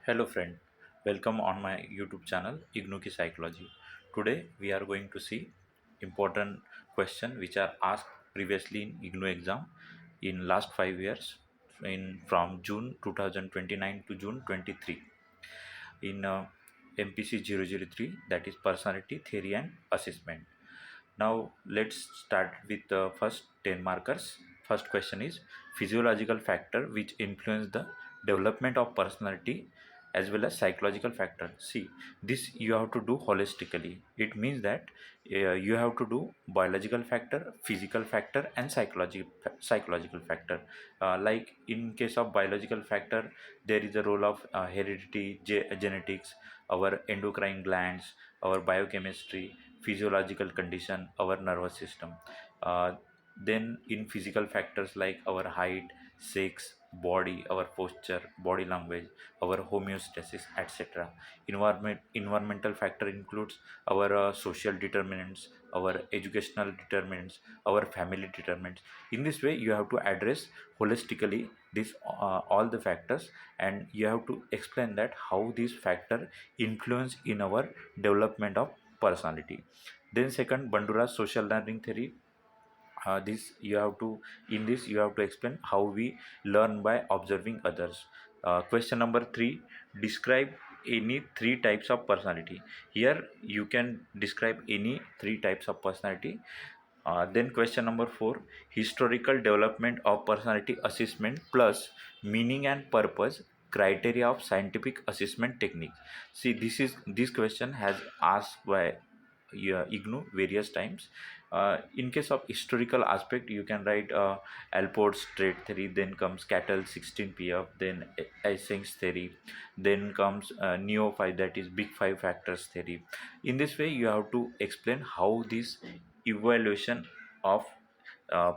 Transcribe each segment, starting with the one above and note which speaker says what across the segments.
Speaker 1: Hello friend, welcome on my YouTube channel IGNOU की Psychology. Today we are going to see important question which are asked previously in IGNOU exam in last 5 years in from June 2029 to June 23 in MPC 003, that is personality theory and assessment. Now let's start with the first 10 markers. First question is physiological factor which influence the development of personality as well as psychological factor. See, this you have to do holistically. It means that you have to do biological factor, physical factor and psychological factor. Like in case of biological factor, there is a role of heredity, genetics, our endocrine glands, our biochemistry, physiological condition, our nervous system. Then in physical factors like our height, sex, body, our posture, body language, our homeostasis, etc. Environmental factor includes our social determinants, our educational determinants, our family determinants. In this way you have to address holistically this all the factors, and you have to explain that how these factor influence in our development of personality. Then second, Bandura's social learning theory. This you have to In this you have to explain how we learn by observing others. Question number 3, describe any three types of personality. Here you can describe any three types of personality. Then question number 4, historical development of personality assessment plus meaning and purpose criteria of scientific assessment techniques. See, this question has asked by IGNOU various times. In case of historical aspect, you can write Alport's trait theory, then comes Cattle 16 PF, then Eysenck's theory, then comes Neo 5, that is Big Five Factors theory. In this way, you have to explain how this evaluation of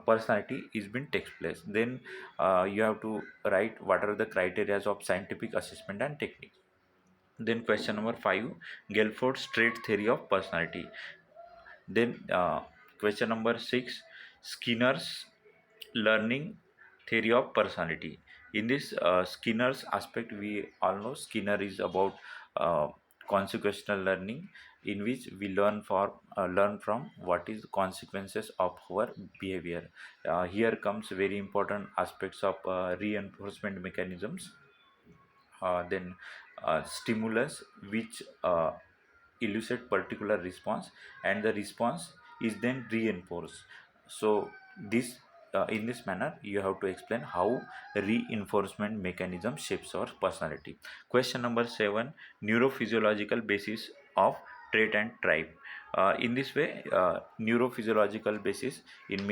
Speaker 1: personality is being takes place. Then you have to write what are the criteria of scientific assessment and techniques. Then question number 5, Guilford's trait theory of personality. Then question number 6, Skinner's learning theory of personality. In this Skinner's aspect, we all know Skinner is about uh, consequential learning, in which we learn from what is consequences of our behavior. Here comes very important aspects of reinforcement mechanisms. Then stimulus which elicit particular response, and the response is then reinforced. So this in this manner you have to explain how reinforcement mechanism shapes our personality. Question number 7, neurophysiological basis of trait and tribe. In this way, neurophysiological basis, it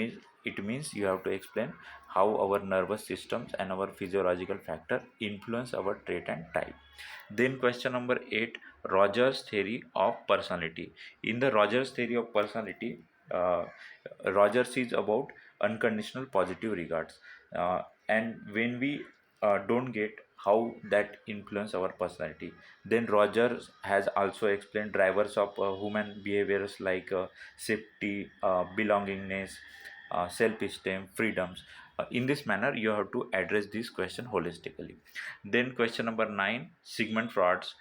Speaker 1: means you have to explain how our nervous systems and our physiological factor influence our trait and type. Then question number 8, Rogers theory of personality. In the Rogers theory of personality, Rogers is about unconditional positive regards, and when we don't get how that influence our personality, then Rogers has also explained drivers of human behaviors like safety, belongingness, self-esteem, freedoms. In this manner you have to address this question holistically. Then question number 9, Sigmund Freud's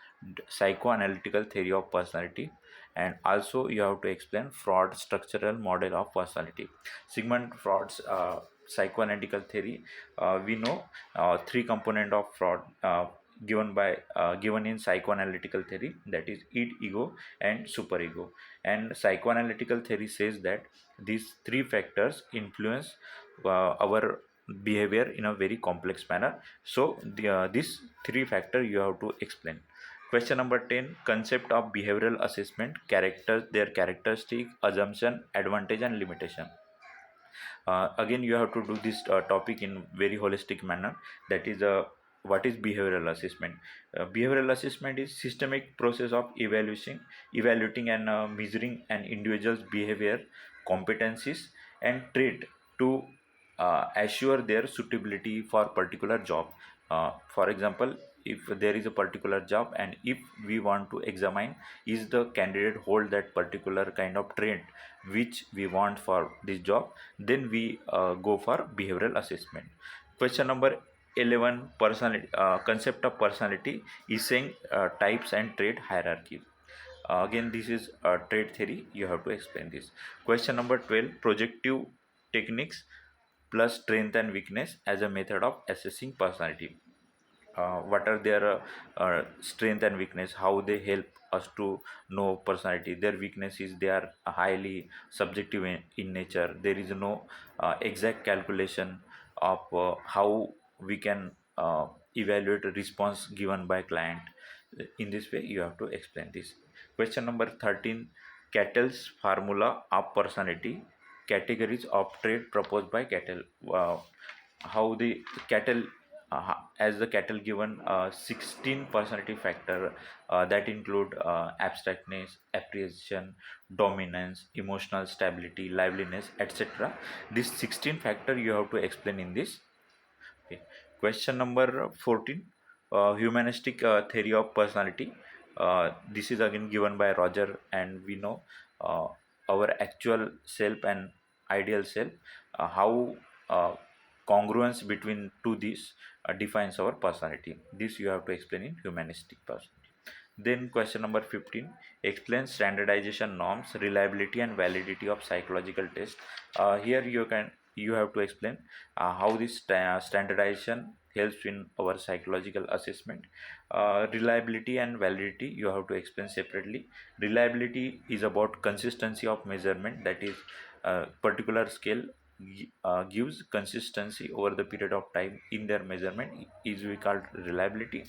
Speaker 1: psychoanalytical theory of personality, and also you have to explain Freud's structural model of personality. Sigmund Freud's psychoanalytical theory, we know three component of Freud given in psychoanalytical theory, that is id, ego and superego. And psychoanalytical theory says that these three factors influence our behavior in a very complex manner. So this three factor you have to explain. Question number 10, concept of behavioral assessment, characters, their characteristic, assumption, advantage and limitation. Again you have to do this topic in very holistic manner. That is what is behavioral assessment. Behavioral assessment is systemic process of evaluating and measuring an individual's behavior, competencies and trait to assure their suitability for particular job. For example, if there is a particular job, and if we want to examine is the candidate hold that particular kind of trait which we want for this job, then we go for behavioral assessment. Question number 11 personality concept of personality is saying types and trait hierarchy. Again, this is trait theory. You have to explain this. Question number 12: projective techniques plus strength and weakness as a method of assessing personality. What are their strength and weakness, how they help us to know personality. Their weakness is they are highly subjective in nature. There is no exact calculation of how we can evaluate a response given by client. In this way you have to explain this. Question number 13: Cattell's formula of personality, categories of trait proposed by Cattell. How the Cattell, as the Cattell given 16 personality factor that include abstractness, appreciation, dominance, emotional stability, liveliness, etc. This 16 factor you have to explain in this. Okay. Question number 14: humanistic theory of personality. This is again given by Roger, and we know uh, our actual self and ideal self. How congruence between two these defines our personality. This you have to explain in humanistic personality. Then question number 15: explain standardization norms, reliability and validity of psychological tests. Here you have to explain how this standardization helps in our psychological assessment. Reliability and validity you have to explain separately. Reliability is about consistency of measurement, that is particular scale gives consistency over the period of time in their measurement is we call reliability.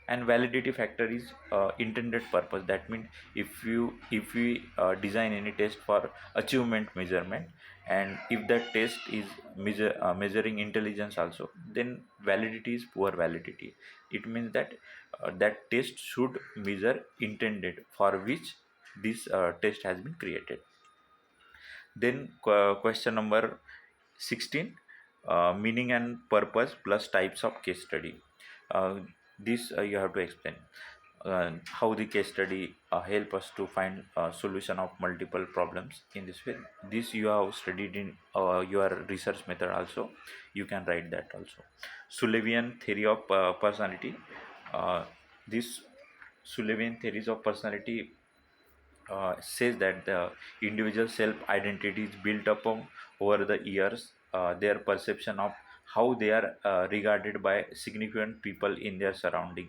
Speaker 1: And validity factor is intended purpose. That means if we design any test for achievement measurement, and if that test is measuring intelligence also, then validity is poor validity. It means that that test should measure intended for which this test has been created. Then question number 16: meaning and purpose plus types of case study. This you have to explain how the case study help us to find a solution of multiple problems in this way. This you have studied in your research method also. You can write that also. Sullivan theory of personality. This Sullivan theories of personality says that the individual self identity is built up over the years, their perception of how they are regarded by significant people in their surrounding.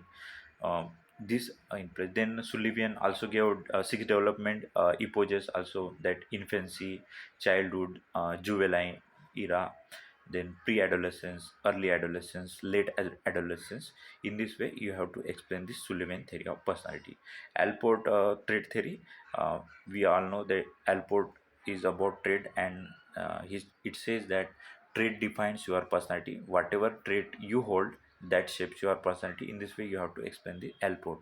Speaker 1: This then Sullivan also gave six development epochs also, that infancy, childhood, juvenile era, then pre-adolescence, early adolescence, late adolescence. In this way you have to explain this Sullivan theory of personality. Alport trait theory. We all know that Alport is about trait, and it says that trait defines your personality. Whatever trait you hold, that shapes your personality. In this way you have to explain the Alport.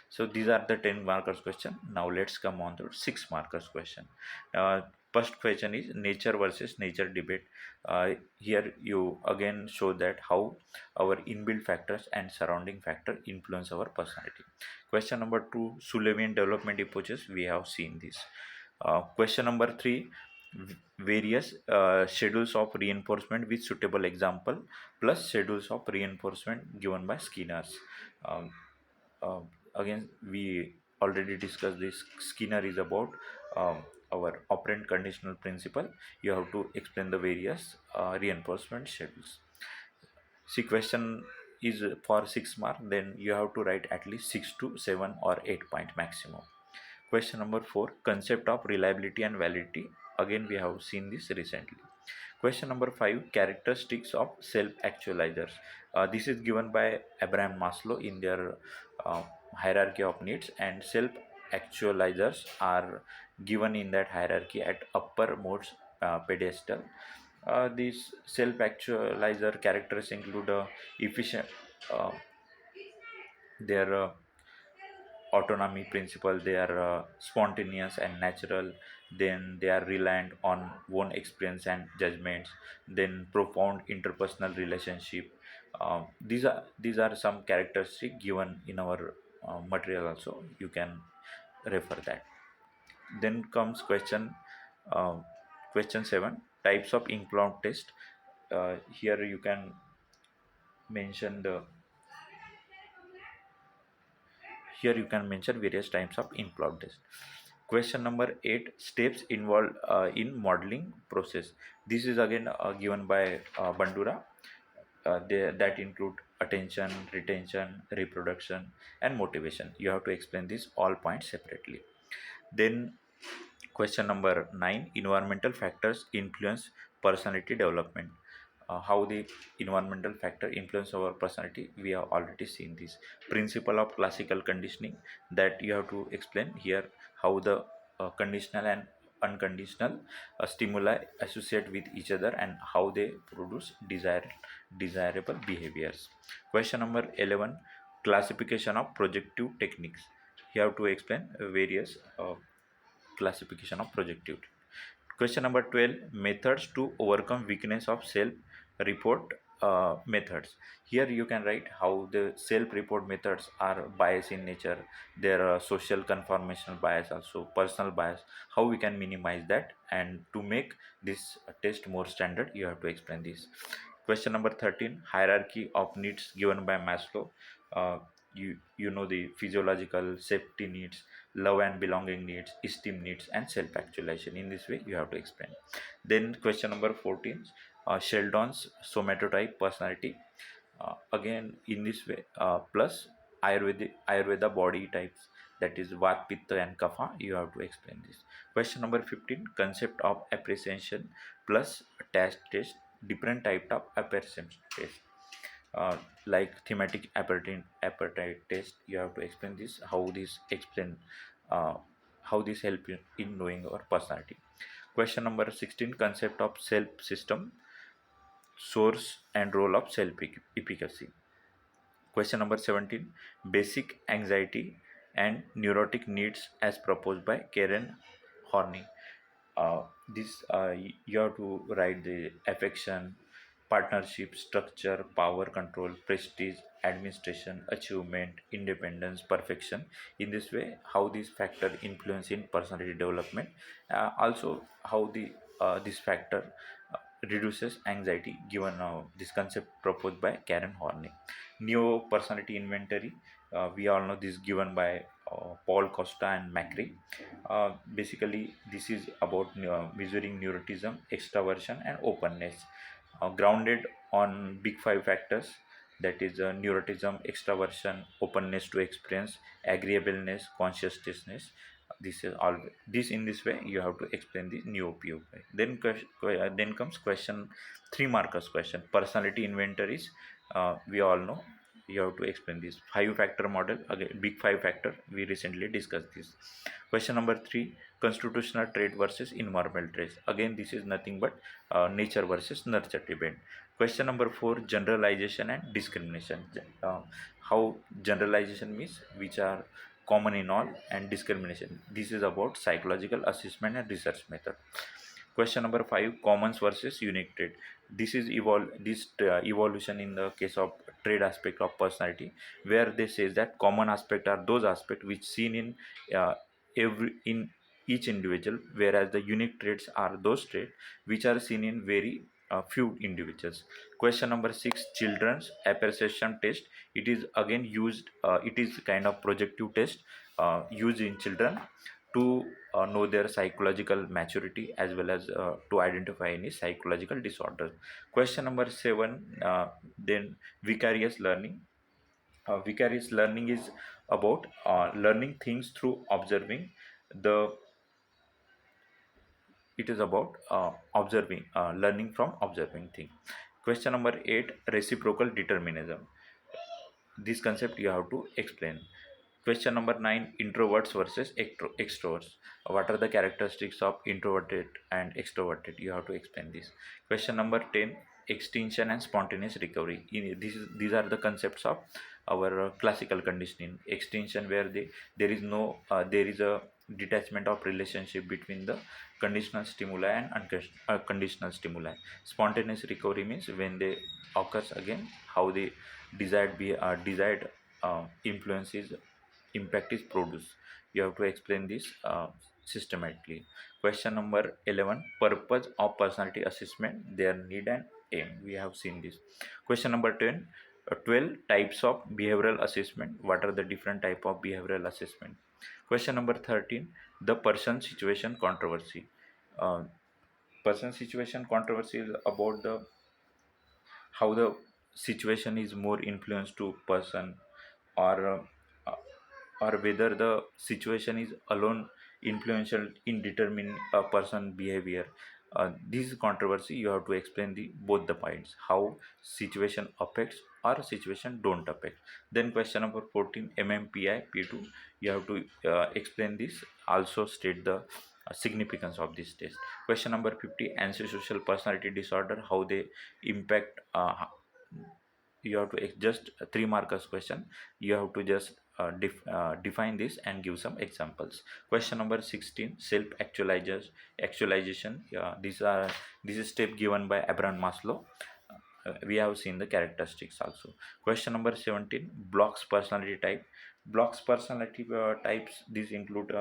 Speaker 1: So these are the 10 markers question. Now let's come on to 6 markers question. uh, First question is nature versus nature debate. Here you again show that how our inbuilt factors and surrounding factor influence our personality. Question number 2: Sullivan development approaches. We have seen this. Question number 3: various schedules of reinforcement with suitable example plus schedules of reinforcement given by Skinner's. Um, uh, Again, we already discussed this. Skinner is about um, our operant conditional principle. You have to explain the various reinforcement schedules. See, question is for 6 mark, then you have to write at least 6 to 7 or 8 point maximum. Question number 4: concept of reliability and validity. Again, we have seen this recently. Question number 5: characteristics of self-actualizers. This is given by Abraham Maslow in their uh, hierarchy of needs, and self-actualizers are given in that hierarchy at uppermost pedestal. These self-actualizer characters include efficient, uh, their autonomy principle, they are spontaneous and natural, then they are reliant on own experience and judgments, then profound interpersonal relationship. These are some characteristics given in our material also. You can refer that. Then comes uh, question 7: types of include test. Here you can mention the here you can mention various types of improv test. Question number 8, steps involved in modeling process. This is again given by Bandura. That include attention, retention, reproduction, and motivation. You have to explain this all points separately. Then question number 9, environmental factors influence personality development. How the environmental factor influence our personality, we have already seen this. Principle of classical conditioning, that you have to explain here how the conditional and unconditional stimuli associate with each other and how they produce desirable behaviors. Question number 11, classification of projective techniques. You have to explain various classification of projective. Question number 12, methods to overcome weakness of self report methods. Here you can write how the self report methods are bias in nature. There are social conformational bias, also personal bias. How we can minimize that, and to make this test more standard, you have to explain this. Question number 13, hierarchy of needs given by Maslow. Uh, you know the physiological safety needs, love and belonging needs, esteem needs, and self-actualization. In this way, you have to explain. Then question number 14, Sheldon's somatotype personality. Again, in this way, plus Ayurveda body types, that is Vat, Pitta, and Kapha. You have to explain this. Question number 15, concept of appreciation plus task test, different type of appreciation test. Like thematic appetite test, you have to explain this, uh, how this help you in knowing our personality. Question number 16, concept of self system, source and role of self efficacy. Question number 17, basic anxiety and neurotic needs as proposed by Karen Horney. uh, this you have to write the affection, partnership, structure, power, control, prestige, administration, achievement, independence, perfection. In this way, how these factor influence in personality development. Also how the this factor reduces anxiety, given this concept proposed by Karen Horney. Neo personality inventory, we all know this, given by Paul Costa and Macri. Basically, this is about measuring neuroticism, extraversion, and openness, grounded on big five factors, that is neuroticism, extraversion, openness to experience, agreeableness, conscientiousness. This is all. This in this way you have to explain the new POI. Then comes question 3 markers question. Personality inventories. We all know you have to explain this 5 factor model, again big 5 factor, we recently discussed this. Question number 3, constitutional trait versus environmental traits. Again, this is nothing but nature versus nurture debate. Question number 4, generalization and discrimination. How generalization means which are common in all, and discrimination, this is about psychological assessment and research method. Question number 5, commons versus unique trait. This is evolution in the case of trait aspect of personality, where they says that common aspect are those aspects which seen in uh, every in each individual, whereas the unique traits are those traits which are seen in very few individuals. Question number 6, children's appreciation test. It is again used, it is kind of projective test used in children to know their psychological maturity, as well as to identify any psychological disorder. Question number 7, then vicarious learning. Vicarious learning is about learning things through observing the it is about observing learning from observing thing. Question number 8, reciprocal determinism. This concept you have to explain. Question number 9, introverts versus extroverts. What are the characteristics of introverted and extroverted? You have to explain this. Question number 10, extinction and spontaneous recovery. These are the concepts of our classical conditioning. Extinction, where there is no there is a detachment of relationship between the conditional stimuli and unconditional stimuli. Spontaneous recovery means when they occurs again, how the desired influences impact is produced. You have to explain this systematically. Question number 11, purpose of personality assessment, their need and aim. We have seen this. Question number 10, 12 types of behavioral assessment. What are the different type of behavioral assessment? Question number 13, the person situation controversy. uh, Person situation controversy is about the how the situation is more influenced to person, or uh, or whether the situation is alone influential in determining a person behavior. This controversy you have to explain the both the points, how situation affects or situation don't affect. Then question number 14, MMPI P2, you have to explain this, also state the significance of this test. Question number 50, antisocial personality disorder, how they impact. You have to just 3 markers question. You have to just define this and give some examples. Question number 16, self actualization. Yeah, this is step given by Abraham Maslow. We have seen the characteristics also. Question number 17, blocks personality type. Blocks personality types, these include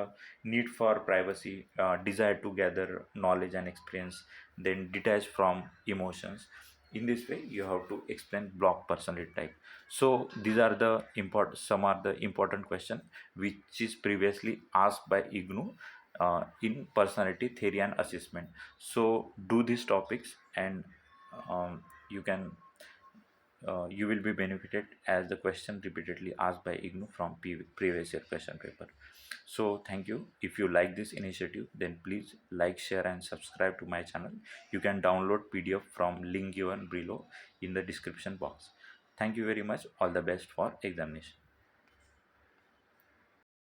Speaker 1: need for privacy, desire to gather knowledge and experience, then detach from emotions. In this way you have to explain block personality type. So these are the important, some are the important question which is previously asked by IGNOU in personality theory and assessment. So do these topics, and you can you will be benefited as the question repeatedly asked by IGNOU from previous year question paper. So thank you. If you like this initiative, then please like, share and subscribe to my channel. You can download PDF from link given below in the description box. Thank you very much. All the best for examination.